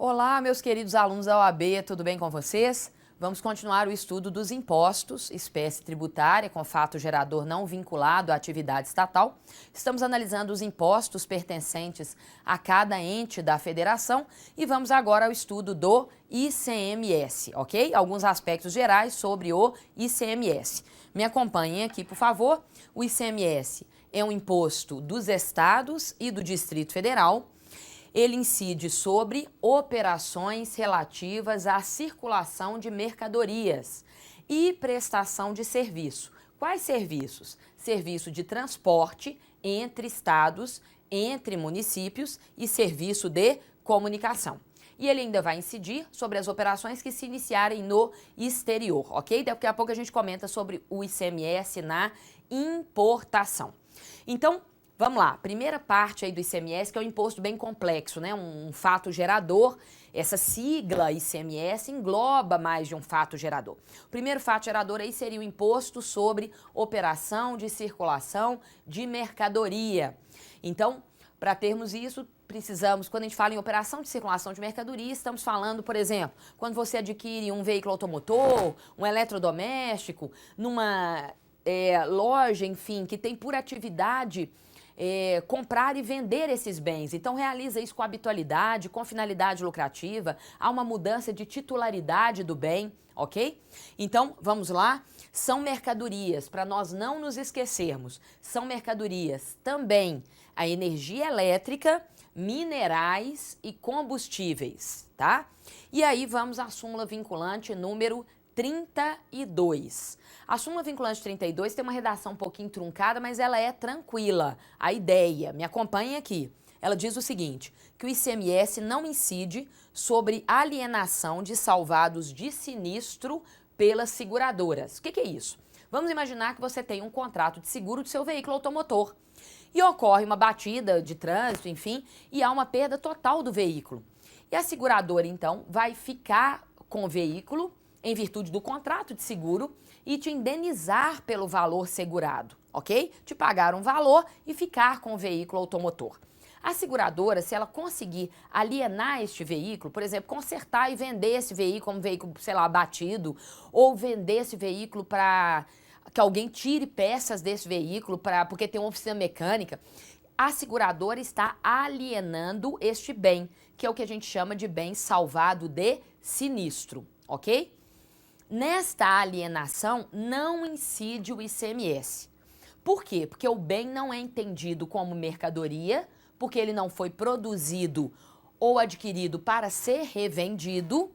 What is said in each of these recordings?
Olá, meus queridos alunos da OAB, tudo bem com vocês? Vamos continuar o estudo dos impostos, espécie tributária com fato gerador não vinculado à atividade estatal. Estamos analisando os impostos pertencentes a cada ente da federação e vamos agora ao estudo do ICMS, ok? Alguns aspectos gerais sobre o ICMS. Me acompanhem aqui, por favor. O ICMS é um imposto dos estados e do Distrito Federal. Ele incide sobre operações relativas à circulação de mercadorias e prestação de serviço. Quais serviços? Serviço de transporte entre estados, entre municípios e serviço de comunicação. E ele ainda vai incidir sobre as operações que se iniciarem no exterior, ok? Daqui a pouco a gente comenta sobre o ICMS na importação. Então, vamos lá, primeira parte aí do ICMS, que é um imposto bem complexo, né? Um fato gerador. Essa sigla ICMS engloba mais de um fato gerador. O primeiro fato gerador aí seria o imposto sobre operação de circulação de mercadoria. Então, para termos isso, precisamos, quando a gente fala em operação de circulação de mercadoria, estamos falando, por exemplo, quando você adquire um veículo automotor, um eletrodoméstico, numa loja, enfim, que tem por atividade comprar e vender esses bens. Então, realiza isso com habitualidade, com finalidade lucrativa, há uma mudança de titularidade do bem, ok? Então, vamos lá. São mercadorias, para nós não nos esquecermos, são mercadorias também a energia elétrica, minerais e combustíveis, tá? E aí vamos à súmula vinculante número 32. A súmula vinculante 32 tem uma redação um pouquinho truncada, mas ela é tranquila. A ideia, me acompanhem aqui, ela diz o seguinte, que o ICMS não incide sobre alienação de salvados de sinistro pelas seguradoras. O que é isso? Vamos imaginar que você tem um contrato de seguro de seu veículo automotor e ocorre uma batida de trânsito, enfim, e há uma perda total do veículo. E a seguradora, então, vai ficar com o veículo em virtude do contrato de seguro e te indenizar pelo valor segurado, ok? Te pagar um valor e ficar com o veículo automotor. A seguradora, se ela conseguir alienar este veículo, por exemplo, consertar e vender esse veículo como um veículo, sei lá, batido, ou vender esse veículo para que alguém tire peças desse veículo porque tem uma oficina mecânica, a seguradora está alienando este bem, que é o que a gente chama de bem salvado de sinistro, ok? Nesta alienação não incide o ICMS. Por quê? Porque o bem não é entendido como mercadoria, porque ele não foi produzido ou adquirido para ser revendido,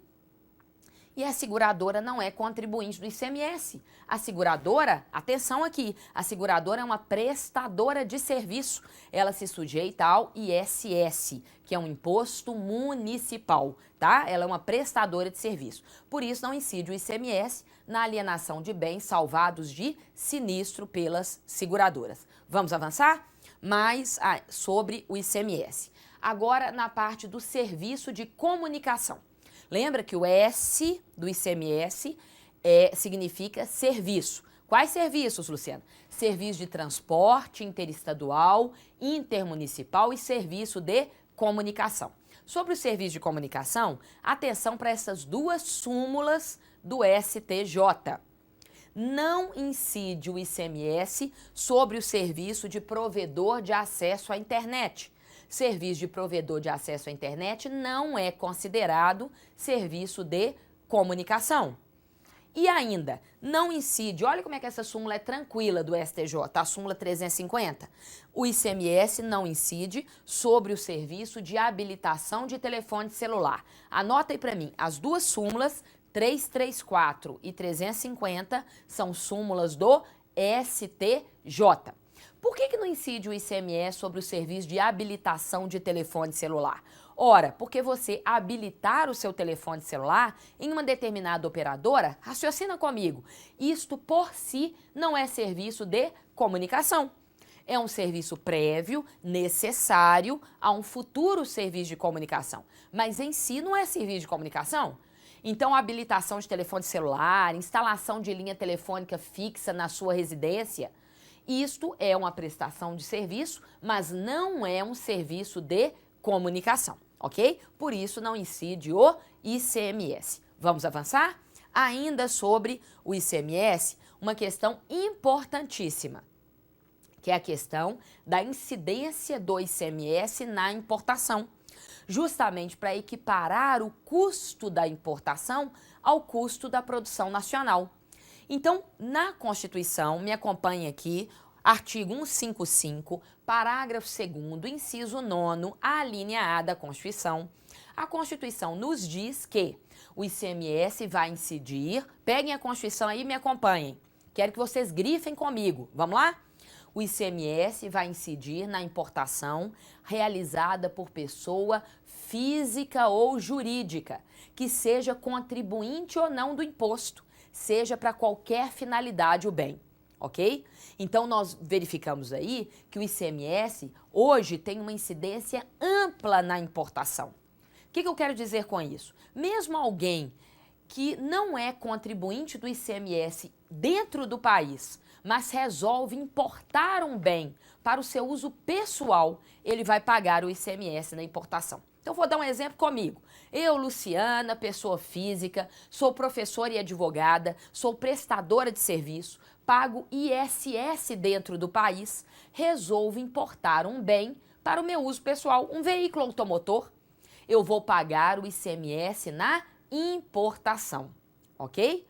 e a seguradora não é contribuinte do ICMS. A seguradora, atenção aqui, a seguradora é uma prestadora de serviço. Ela se sujeita ao ISS, que é um imposto municipal, tá? Ela é uma prestadora de serviço. Por isso não incide o ICMS na alienação de bens salvados de sinistro pelas seguradoras. Vamos avançar? Mais sobre o ICMS. Agora na parte do serviço de comunicação. Lembra que o S do ICMS significa serviço. Quais serviços, Luciana? Serviço de transporte interestadual, intermunicipal e serviço de comunicação. Sobre o serviço de comunicação, atenção para essas duas súmulas do STJ. Não incide o ICMS sobre o serviço de provedor de acesso à internet. Serviço de provedor de acesso à internet não é considerado serviço de comunicação. E ainda, não incide, olha como é que essa súmula é tranquila do STJ, a súmula 350. O ICMS não incide sobre o serviço de habilitação de telefone celular. Anota aí para mim, as duas súmulas, 334 e 350, são súmulas do STJ. Por que não incide o ICMS sobre o serviço de habilitação de telefone celular? Ora, porque você habilitar o seu telefone celular em uma determinada operadora, raciocina comigo, isto por si não é serviço de comunicação. É um serviço prévio, necessário a um futuro serviço de comunicação, mas em si não é serviço de comunicação. Então, a habilitação de telefone celular, instalação de linha telefônica fixa na sua residência, isto é uma prestação de serviço, mas não é um serviço de comunicação, ok? Por isso não incide o ICMS. Vamos avançar? Ainda sobre o ICMS, uma questão importantíssima, que é a questão da incidência do ICMS na importação, justamente para equiparar o custo da importação ao custo da produção nacional. Então, na Constituição, me acompanhe aqui, artigo 155, parágrafo 2º, inciso 9º, a linha A da Constituição. A Constituição nos diz que o ICMS vai incidir, peguem a Constituição aí e me acompanhem. Quero que vocês grifem comigo. Vamos lá? O ICMS vai incidir na importação realizada por pessoa física ou jurídica, que seja contribuinte ou não do imposto, seja para qualquer finalidade o bem, ok? Então, nós verificamos aí que o ICMS hoje tem uma incidência ampla na importação. O que eu quero dizer com isso? Mesmo alguém que não é contribuinte do ICMS dentro do país, mas resolve importar um bem para o seu uso pessoal, ele vai pagar o ICMS na importação. Então, vou dar um exemplo comigo. Eu, Luciana, pessoa física, sou professora e advogada, sou prestadora de serviço, pago ISS dentro do país, resolvo importar um bem para o meu uso pessoal, um veículo automotor. Eu vou pagar o ICMS na importação, ok?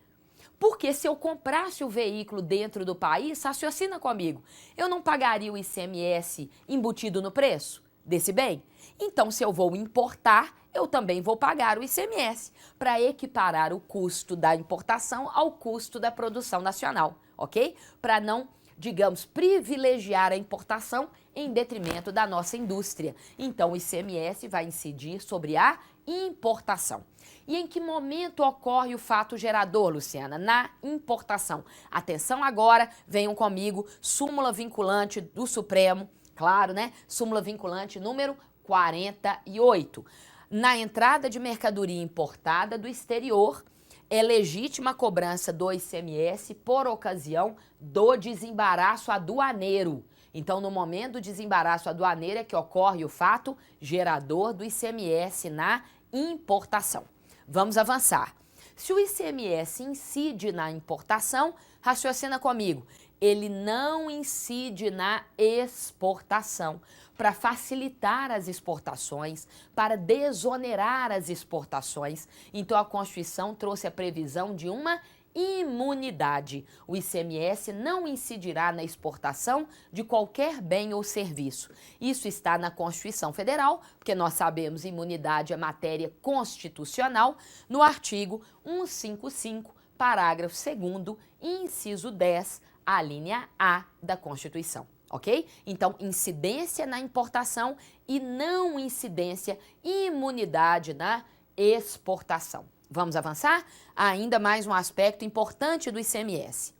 Porque se eu comprasse o veículo dentro do país, raciocina comigo, eu não pagaria o ICMS embutido no preço desse bem? Então, se eu vou importar, eu também vou pagar o ICMS para equiparar o custo da importação ao custo da produção nacional, ok? Para não, digamos, privilegiar a importação em detrimento da nossa indústria. Então, o ICMS vai incidir sobre a importação. E em que momento ocorre o fato gerador, Luciana? Na importação. Atenção agora, venham comigo, súmula vinculante do Supremo, claro, né? Súmula vinculante número 48. Na entrada de mercadoria importada do exterior, é legítima a cobrança do ICMS por ocasião do desembaraço aduaneiro. Então, no momento do desembaraço aduaneiro é que ocorre o fato gerador do ICMS na importação. Vamos avançar. Se o ICMS incide na importação, raciocina comigo, ele não incide na exportação. Para facilitar as exportações, para desonerar as exportações, então a Constituição trouxe a previsão de uma imunidade. O ICMS não incidirá na exportação de qualquer bem ou serviço. Isso está na Constituição Federal, porque nós sabemos imunidade é matéria constitucional, no artigo 155, parágrafo 2º, inciso 10, a linha A da Constituição. Ok? Então, incidência na importação e não incidência, imunidade na exportação. Vamos avançar? Ainda mais um aspecto importante do ICMS.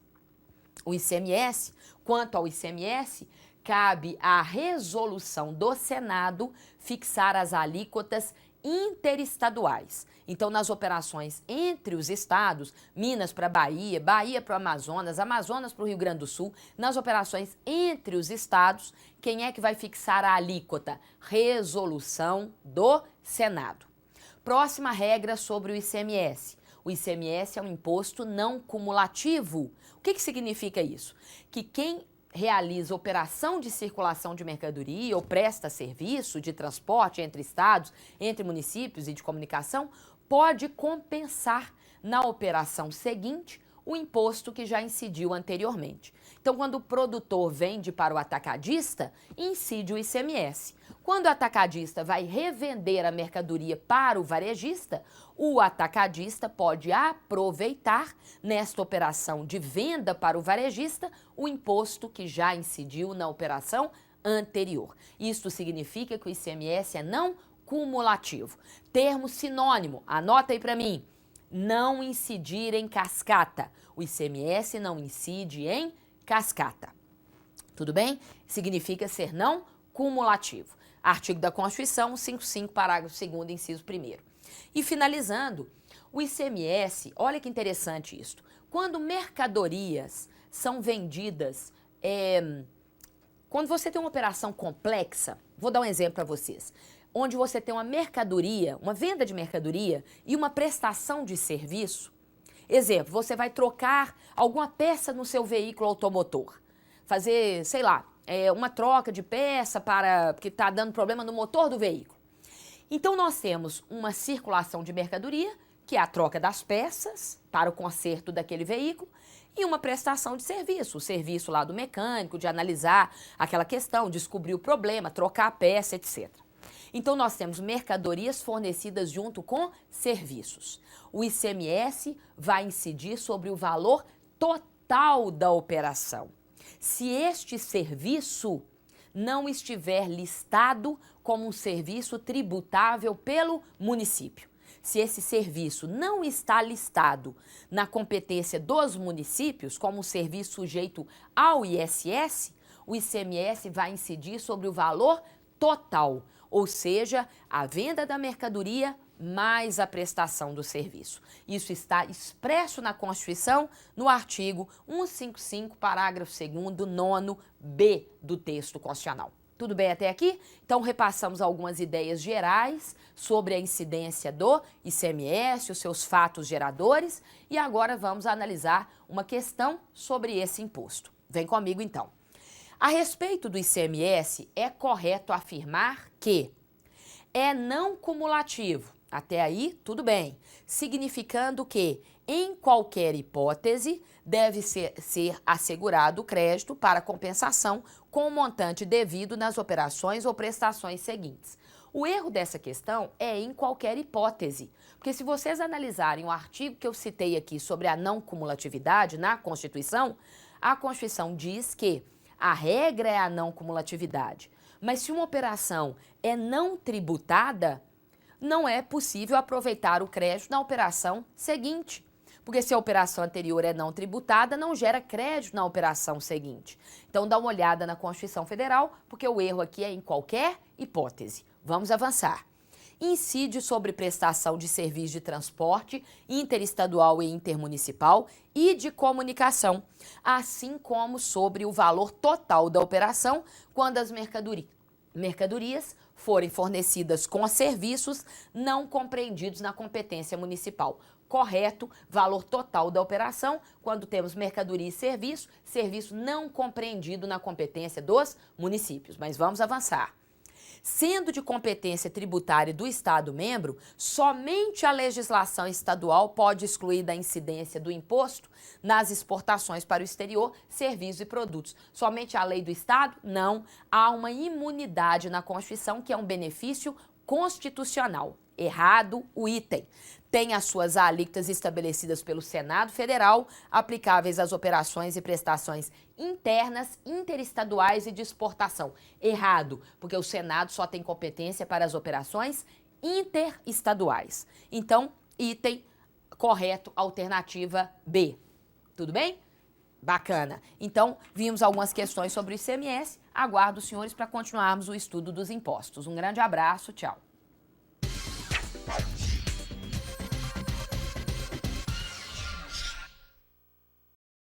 O ICMS, quanto ao ICMS, cabe à resolução do Senado fixar as alíquotas interestaduais. Então, nas operações entre os estados, Minas para Bahia, Bahia para o Amazonas, Amazonas para o Rio Grande do Sul, nas operações entre os estados, quem é que vai fixar a alíquota? Resolução do Senado. Próxima regra sobre o ICMS. O ICMS é um imposto não cumulativo. O que significa isso? Que quem realiza operação de circulação de mercadoria ou presta serviço de transporte entre estados, entre municípios e de comunicação, pode compensar na operação seguinte o imposto que já incidiu anteriormente. Então, quando o produtor vende para o atacadista, incide o ICMS. Quando o atacadista vai revender a mercadoria para o varejista, o atacadista pode aproveitar nesta operação de venda para o varejista o imposto que já incidiu na operação anterior. Isto significa que o ICMS é não cumulativo. Termo sinônimo, anota aí para mim. Não incidir em cascata. O ICMS não incide em cascata. Tudo bem? Significa ser não cumulativo. Artigo da Constituição, 55, parágrafo 2º, inciso 1º. E finalizando, o ICMS, olha que interessante isso. Quando mercadorias são vendidas, quando você tem uma operação complexa, vou dar um exemplo para vocês. onde você tem uma mercadoria, uma venda de mercadoria e uma prestação de serviço. Exemplo, você vai trocar alguma peça no seu veículo automotor. Fazer, sei lá, uma troca de peça porque está dando problema no motor do veículo. Então nós temos uma circulação de mercadoria, que é a troca das peças para o conserto daquele veículo, e uma prestação de serviço, o serviço lá do mecânico, de analisar aquela questão, descobrir o problema, trocar a peça, etc. Então nós temos mercadorias fornecidas junto com serviços. O ICMS vai incidir sobre o valor total da operação. Se este serviço não estiver listado como um serviço tributável pelo município. Se esse serviço não está listado na competência dos municípios como um serviço sujeito ao ISS, o ICMS vai incidir sobre o valor total, ou seja, a venda da mercadoria mais a prestação do serviço. Isso está expresso na Constituição, no artigo 155, parágrafo 2º, 9º-B do texto constitucional. Tudo bem até aqui? Então repassamos algumas ideias gerais sobre a incidência do ICMS, os seus fatos geradores, e agora vamos analisar uma questão sobre esse imposto. Vem comigo então. A respeito do ICMS, é correto afirmar que é não cumulativo. Até aí, tudo bem. Significando que, em qualquer hipótese, deve ser assegurado o crédito para compensação com o montante devido nas operações ou prestações seguintes. O erro dessa questão é em qualquer hipótese, porque se vocês analisarem o artigo que eu citei aqui sobre a não cumulatividade na Constituição, a Constituição diz que a regra é a não cumulatividade, mas se uma operação é não tributada, não é possível aproveitar o crédito na operação seguinte. Porque se a operação anterior é não tributada, não gera crédito na operação seguinte. Então dá uma olhada na Constituição Federal, porque o erro aqui é em qualquer hipótese. Vamos avançar. Incide sobre prestação de serviço de transporte interestadual e intermunicipal e de comunicação, assim como sobre o valor total da operação quando as mercadorias forem fornecidas com serviços não compreendidos na competência municipal. Correto, valor total da operação, quando temos mercadoria e serviço não compreendido na competência dos municípios. Mas vamos avançar. Sendo de competência tributária do Estado-membro, somente a legislação estadual pode excluir da incidência do imposto nas exportações para o exterior, serviços e produtos. Somente a lei do Estado? Não. Há uma imunidade na Constituição, que é um benefício constitucional. Errado o item. Tem as suas alíquotas estabelecidas pelo Senado Federal, aplicáveis às operações e prestações internas, interestaduais e de exportação. Errado, porque o Senado só tem competência para as operações interestaduais. Então, item correto, alternativa B. Tudo bem? Bacana. Então, vimos algumas questões sobre o ICMS. Aguardo os senhores para continuarmos o estudo dos impostos. Um grande abraço, tchau.